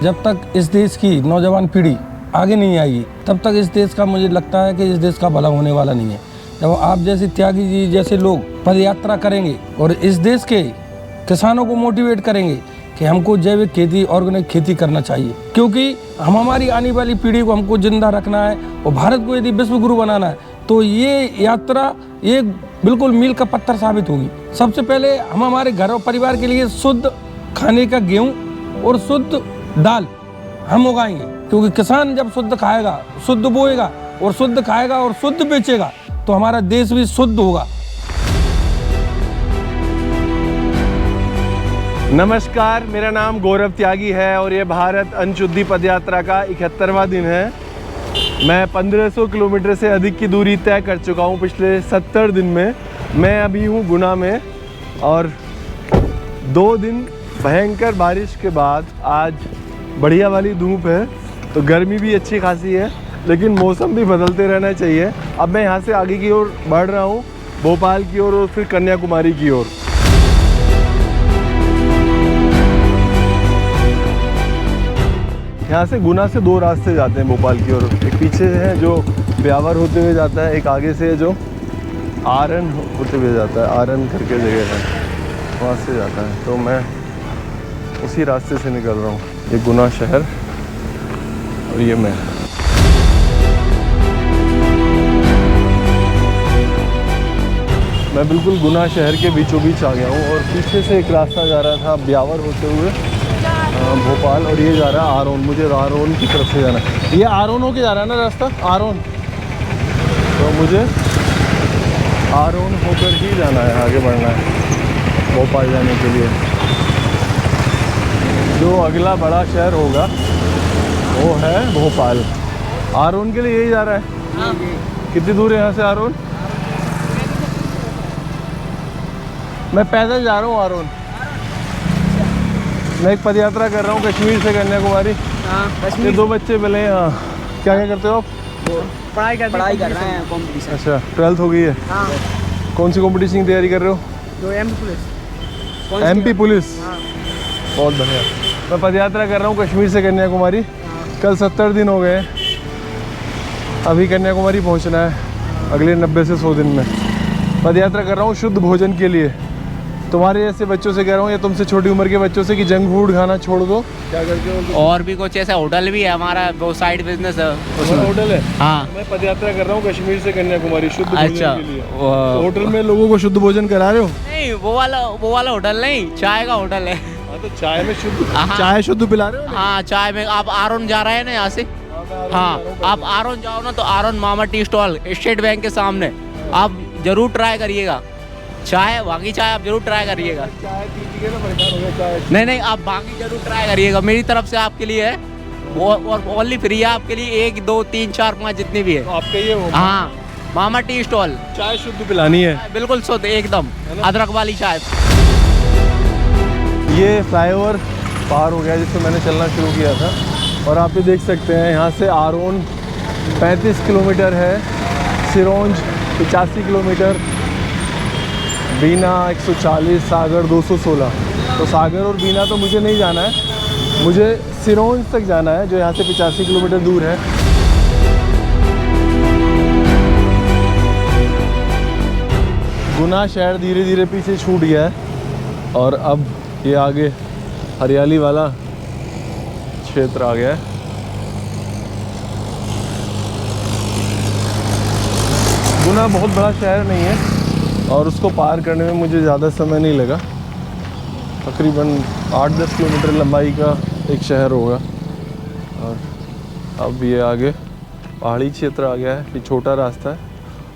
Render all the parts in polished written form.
जब तक इस देश की नौजवान पीढ़ी आगे नहीं आएगी तब तक इस देश का, मुझे लगता है कि इस देश का भला होने वाला नहीं है। जब आप जैसे त्यागी जी जैसे लोग पद यात्रा करेंगे और इस देश के किसानों को मोटिवेट करेंगे कि हमको जैविक खेती, ऑर्गेनिक खेती करना चाहिए, क्योंकि हमारी आने वाली पीढ़ी को हमको जिंदा रखना है और भारत को यदि विश्व गुरु बनाना है तो ये यात्रा एक बिल्कुल मील का पत्थर साबित होगी। सबसे पहले हम हमारे घर और परिवार के लिए शुद्ध खाने का गेहूँ और शुद्ध दाल हम उगाएंगे, क्योंकि किसान जब शुद्ध खाएगा, शुद्ध बोएगा और शुद्ध खाएगा और शुद्ध बेचेगा तो हमारा देश भी शुद्ध होगा। नमस्कार, मेरा नाम गौरव त्यागी है और ये भारत अंशुद्धि पदयात्रा का 71वां दिन है। मैं 1500 किलोमीटर से अधिक की दूरी तय कर चुका हूँ पिछले 70 दिन में। मैं अभी हूँ गुना में और 2 दिन भयंकर बारिश के बाद आज बढ़िया वाली धूप है, तो गर्मी भी अच्छी खासी है, लेकिन मौसम भी बदलते रहना चाहिए। अब मैं यहाँ से आगे की ओर बढ़ रहा हूँ, भोपाल की ओर और फिर कन्याकुमारी की ओर। यहाँ से गुना से 2 रास्ते जाते हैं भोपाल की ओर। एक पीछे है जो ब्यावर होते हुए जाता है, एक आगे से है जो आरन होते हुए जाता है, आरन करके जगह है, वहाँ से जाता है। तो मैं उसी रास्ते से निकल रहा हूँ। ये गुना शहर और ये मैं बिल्कुल गुना शहर के बीचों बीच आ गया हूँ और पीछे से एक रास्ता जा रहा था ब्यावर होते हुए भोपाल, और ये जा रहा है आरोन। मुझे आरोन की तरफ से जाना है। ये आरोन होके जा रहा है ना रास्ता, आरोन, तो मुझे आरोन होकर ही जाना है, आगे बढ़ना है भोपाल जाने के लिए। जो अगला बड़ा शहर होगा वो है भोपाल। आरोन के लिए यही जा रहा है। कितनी दूर है यहाँ से आरोन? मैं पैदल जा रहा हूँ आरोन। मैं एक पदयात्रा कर रहा हूँ कश्मीर से कन्याकुमारी। ये 2 बच्चे मिले हैं। हाँ, क्या करते हो आप? पढ़ाई कर रहे हैं, कंपटीशन। अच्छा, 12th हो गई है। हाँ। कौन सी कंपटीशन की तैयारी कर रहे हो? जो एमपी पुलिस। MP police. हाँ। बहुत बढ़िया। मैं पदयात्रा कर रहा हूँ कश्मीर से कन्याकुमारी। कल 70 दिन हो गए, अभी कन्याकुमारी पहुँचना है अगले 90 से 100 दिन में। पदयात्रा कर रहा हूँ शुद्ध भोजन के लिए। तुम्हारे जैसे बच्चों से कह रहा हूँ या तुमसे छोटी उम्र के बच्चों से कि जंक फूड खाना छोड़ दो। क्या करके हो? और भी कुछ ऐसा होटल भी है हमारा, वो साइड बिजनेस है उसमें। होटल है? हाँ। मैं पदयात्रा कर रहा हूँ कश्मीर से कन्याकुमारी शुद्ध भोजन अच्छा, के लिए। तो होटल में लोगों को शुद्ध भोजन करा रहे हो? नहीं, वो वाला होटल नहीं, चाय का होटल है। हाँ, तो चाय में शुद्ध, हाँ। चाय शुद्ध पिला रहे हो? हाँ, चाय में। आप आरोन जा रहे हैं ना यहाँ से? हाँ, आप आरोन जाओ ना तो आरोन मामा टी स्टॉल, स्टेट बैंक के सामने, आप जरूर ट्राई करिएगा चाय। बाकी चाय आप जरूर ट्राई करिएगा। चाय पीजिए ना, परेशान हो गया चाय। नहीं, आप बाकी जरूर ट्राई करिएगा, मेरी तरफ से आपके लिए है वो, और ओनली फ्री है आपके लिए। 1 2 3 4 5 जितनी भी है। तो आपका ये हो? हाँ, मामा टी स्टॉल। चाय शुद्ध पिलानी है? बिल्कुल शुद्ध, एकदम अदरक वाली चाय। ये फ्लाईओवर पार हो गया जिससे मैंने चलना शुरू किया था, और आप ये देख सकते हैं यहाँ से आरोन 35 किलोमीटर है, सिरोंज 85 किलोमीटर, बीना 140, सागर 216। तो सागर और बीना तो मुझे नहीं जाना है, मुझे सिरोंज तक जाना है जो यहाँ से 85 किलोमीटर दूर है। गुना शहर धीरे धीरे पीछे छूट गया है और अब ये आगे हरियाली वाला क्षेत्र आ गया है। गुना बहुत बड़ा शहर नहीं है और उसको पार करने में मुझे ज़्यादा समय नहीं लगा। तकरीबन 8-10 किलोमीटर लंबाई का एक शहर होगा। और अब ये आगे पहाड़ी क्षेत्र आ गया है। ये छोटा रास्ता है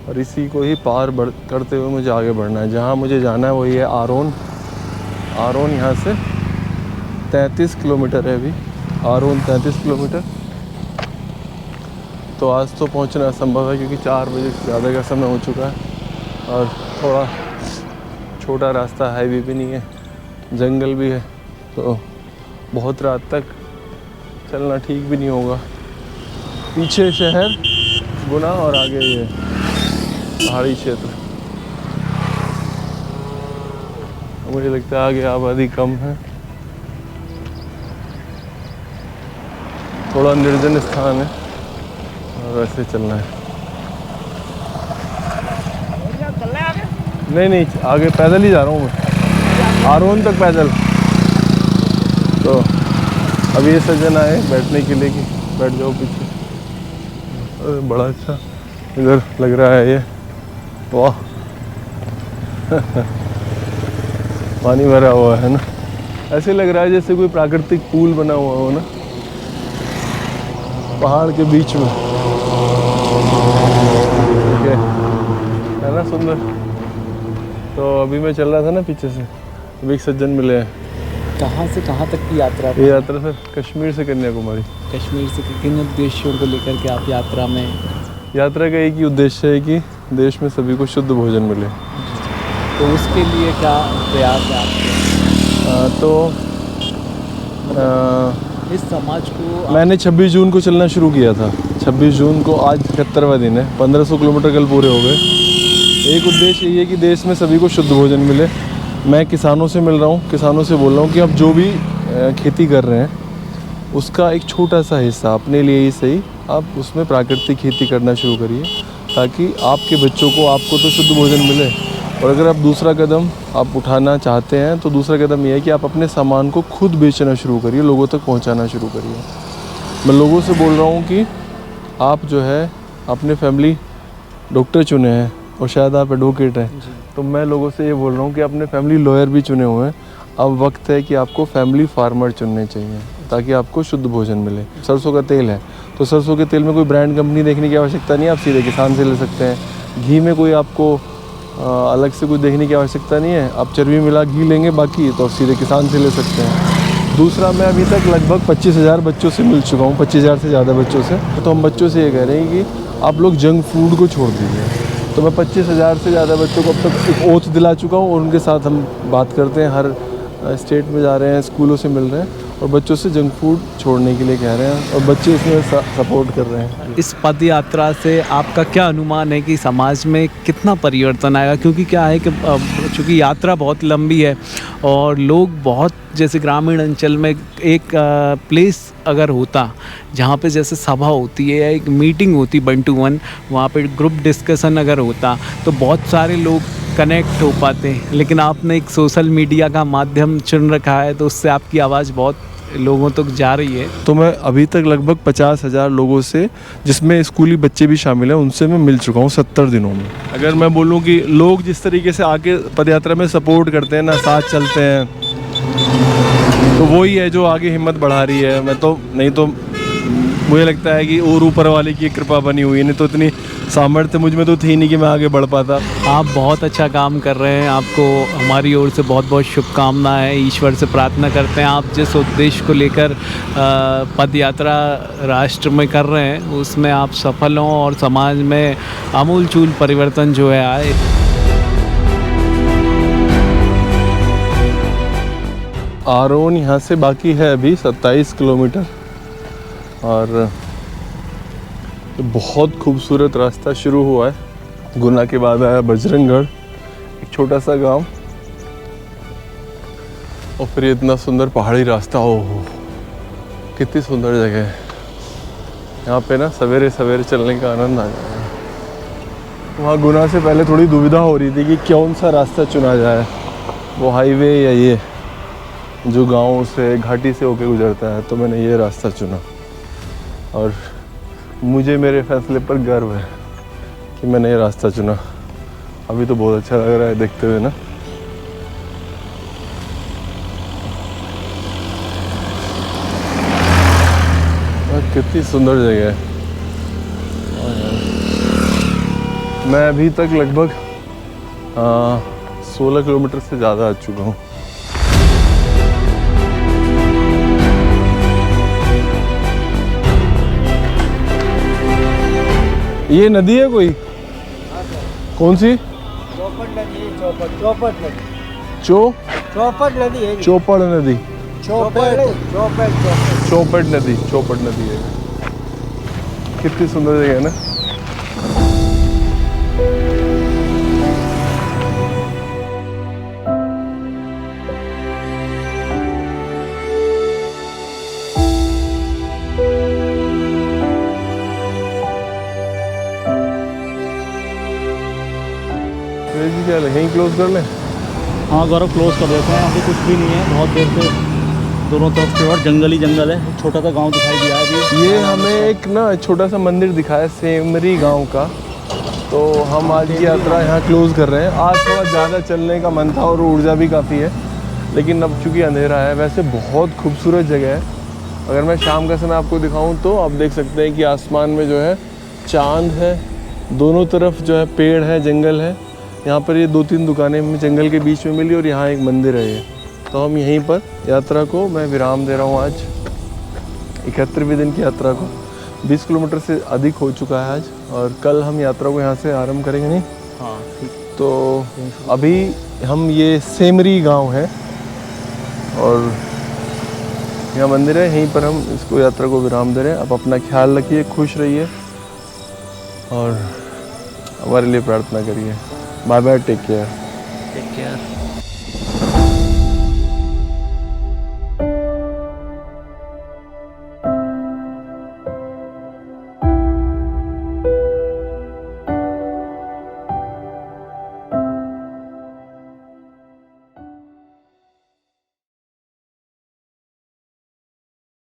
और इसी को ही पार करते हुए मुझे आगे बढ़ना है। जहाँ मुझे जाना है वही है आरोन। आरोन यहाँ से 33 किलोमीटर है अभी। आरोन 33 किलोमीटर। तो आज तो पहुँचना असंभव है क्योंकि 4 बजे से ज़्यादा का समय हो चुका है और थोड़ा छोटा रास्ता, हाईवे भी नहीं है, जंगल भी है, तो बहुत रात तक चलना ठीक भी नहीं होगा। पीछे शहर गुना और आगे ये पहाड़ी क्षेत्र। मुझे लगता है आगे आबादी कम है। थोड़ा निर्जन स्थान है और वैसे चलना है। नहीं नहीं, आगे पैदल ही जा रहा हूँ मैं, आरोन तक पैदल। तो अभी ये सज्जन आए बैठने के लिए कि बैठ जाओ पीछे। अरे बड़ा अच्छा इधर लग रहा है ये, वाह पानी भरा हुआ है ना, ऐसे लग रहा है जैसे कोई प्राकृतिक पूल बना हुआ हो ना पहाड़ के बीच में। ठीक है ना, सुंदर। तो अभी मैं चल रहा था ना पीछे से, अभी एक सज्जन मिले हैं। कहाँ से कहाँ तक की यात्रा? ये यात्रा सर कश्मीर से कन्याकुमारी। कश्मीर से किन उद्देश्यों को लेकर के आप यात्रा में? यात्रा का एक ही उद्देश्य है कि देश में सभी को शुद्ध भोजन मिले। तो उसके लिए क्या प्रयास है आपके? इस समाज को मैंने 26 जून को चलना शुरू किया था। 26 जून को आज 71वां दिन है, 1500 किलोमीटर कल पूरे हो गए। एक उद्देश्य ये है कि देश में सभी को शुद्ध भोजन मिले। मैं किसानों से मिल रहा हूँ, किसानों से बोल रहा हूँ कि आप जो भी खेती कर रहे हैं उसका एक छोटा सा हिस्सा अपने लिए ही सही, आप उसमें प्राकृतिक खेती करना शुरू करिए ताकि आपके बच्चों को, आपको तो शुद्ध भोजन मिले। और अगर आप दूसरा कदम आप उठाना चाहते हैं तो दूसरा कदम ये है कि आप अपने सामान को खुद बेचना शुरू करिए, लोगों तक पहुंचाना शुरू करिए। मैं लोगों से बोल रहा हूँ कि आप जो है अपने फैमिली डॉक्टर चुने हैं और शायद आप एडवोकेट हैं, तो मैं लोगों से ये बोल रहा हूँ कि अपने फैमिली लॉयर भी चुने हुए हैं। अब वक्त है कि आपको फैमिली फार्मर चुनने चाहिए ताकि आपको शुद्ध भोजन मिले। सरसों का तेल है तो सरसों के तेल में कोई ब्रांड कंपनी देखने की आवश्यकता नहीं है, आप सीधे किसान से ले सकते हैं। घी में कोई आपको अलग से कुछ देखने की आवश्यकता नहीं है, आप चर्बी मिला घी लेंगे बाकी तो आप सीधे किसान से ले सकते हैं। दूसरा, मैं अभी तक लगभग 25,000 बच्चों से मिल चुका हूँ, 25,000 से ज़्यादा बच्चों से। तो हम बच्चों से ये कह रहे हैं कि आप लोग जंक फूड को छोड़ दीजिए। तो मैं 25,000 से ज़्यादा बच्चों को अब तक एक ओथ दिला चुका हूँ और उनके साथ हम बात करते हैं, हर स्टेट में जा रहे हैं, स्कूलों से मिल रहे हैं और बच्चों से जंक फूड छोड़ने के लिए कह रहे हैं और बच्चे इसमें सपोर्ट कर रहे हैं। इस पद यात्रा से आपका क्या अनुमान है कि समाज में कितना परिवर्तन आएगा? क्योंकि क्या है कि चूँकि यात्रा बहुत लंबी है और लोग बहुत, जैसे ग्रामीण अंचल में एक प्लेस अगर होता जहाँ पे जैसे सभा होती है या एक मीटिंग होती 1 to 1, वहाँ पे ग्रुप डिस्कशन अगर होता तो बहुत सारे लोग कनेक्ट हो पाते हैं। लेकिन आपने एक सोशल मीडिया का माध्यम चुन रखा है तो उससे आपकी आवाज़ बहुत लोगों तक जा रही है। तो मैं अभी तक लगभग 50,000 लोगों से, जिसमें स्कूली बच्चे भी शामिल हैं, उनसे मैं मिल चुका हूँ 70 दिनों में। अगर मैं बोलूँ कि लोग जिस तरीके से आके पदयात्रा में सपोर्ट करते हैं ना, साथ चलते हैं, तो वही है जो आगे हिम्मत बढ़ा रही है। मैं तो नहीं तो मुझे लगता है कि और ऊपर वाले की कृपा बनी हुई है, नहीं तो इतनी सामर्थ्य मुझ में तो थी नहीं कि मैं आगे बढ़ पाता। आप बहुत अच्छा काम कर रहे हैं, आपको हमारी ओर से बहुत बहुत शुभकामनाएं। ईश्वर से प्रार्थना करते हैं आप जिस उद्देश्य को लेकर पद यात्रा राष्ट्र में कर रहे हैं उसमें आप सफल हों और समाज में आमूलचूल परिवर्तन जो है आए। आरोन यहाँ से बाकी है अभी 27 किलोमीटर और बहुत खूबसूरत रास्ता शुरू हुआ है। गुना के बाद आया बजरंगगढ़, एक छोटा सा गांव, और फिर इतना सुंदर पहाड़ी रास्ता। ओह कितनी सुंदर जगह है। यहाँ पे ना सवेरे सवेरे चलने का आनंद आ जाएगा। वहाँ गुना से पहले थोड़ी दुविधा हो रही थी कि कौन सा रास्ता चुना जाए, वो हाईवे या ये जो गाँव से घाटी से होके गुजरता है। तो मैंने ये रास्ता चुना और मुझे मेरे फैसले पर गर्व है कि मैंने ये रास्ता चुना। अभी तो बहुत अच्छा लग रहा है देखते हुए ना। कितनी सुंदर जगह है। मैं अभी तक लगभग 16 किलोमीटर से ज़्यादा आ चुका हूँ। ये नदी है कोई? कौन सी? चौपड़ नदी है, चौपड़ नदी। चौपड़ नदी है। चौपड़ नदी। चौपड़ नदी है। कितनी सुंदर जगह है ना। क्या यहीं क्लोज कर लें? हाँ गौरव, क्लोज कर देते हैं। यहाँ पे कुछ भी नहीं है, बहुत देर से दोनों तरफ से और जंगल ही जंगल है। छोटा सा गांव दिखाई दिया है अभी। ये हमें एक ना छोटा सा मंदिर दिखा है सेमरी गांव का, तो हम आज की यात्रा यहाँ क्लोज कर रहे हैं। आज थोड़ा ज़्यादा चलने का मन था और ऊर्जा भी काफ़ी है, लेकिन अब चूँकि अंधेरा है। वैसे बहुत खूबसूरत जगह है। अगर मैं शाम का समय आपको दिखाऊं तो आप देख सकते हैं कि आसमान में जो है चांद है, दोनों तरफ जो है पेड़ है, जंगल है। यहाँ पर ये 2-3 दुकानें हमें जंगल के बीच में मिली और यहाँ एक मंदिर है ये। तो हम यहीं पर यात्रा को मैं विराम दे रहा हूँ आज 71वें दिन की यात्रा को। 20 किलोमीटर से अधिक हो चुका है आज, और कल हम यात्रा को यहाँ से आरंभ करेंगे। नहीं? हाँ ठीक। तो अभी हम ये सेमरी गांव है और यहाँ मंदिर है, यहीं पर हम इसको यात्रा को विराम दे रहे हैं। आप अपना ख्याल रखिए, खुश रहिए और हमारे लिए प्रार्थना करिए। Bye bye, take care. Take care.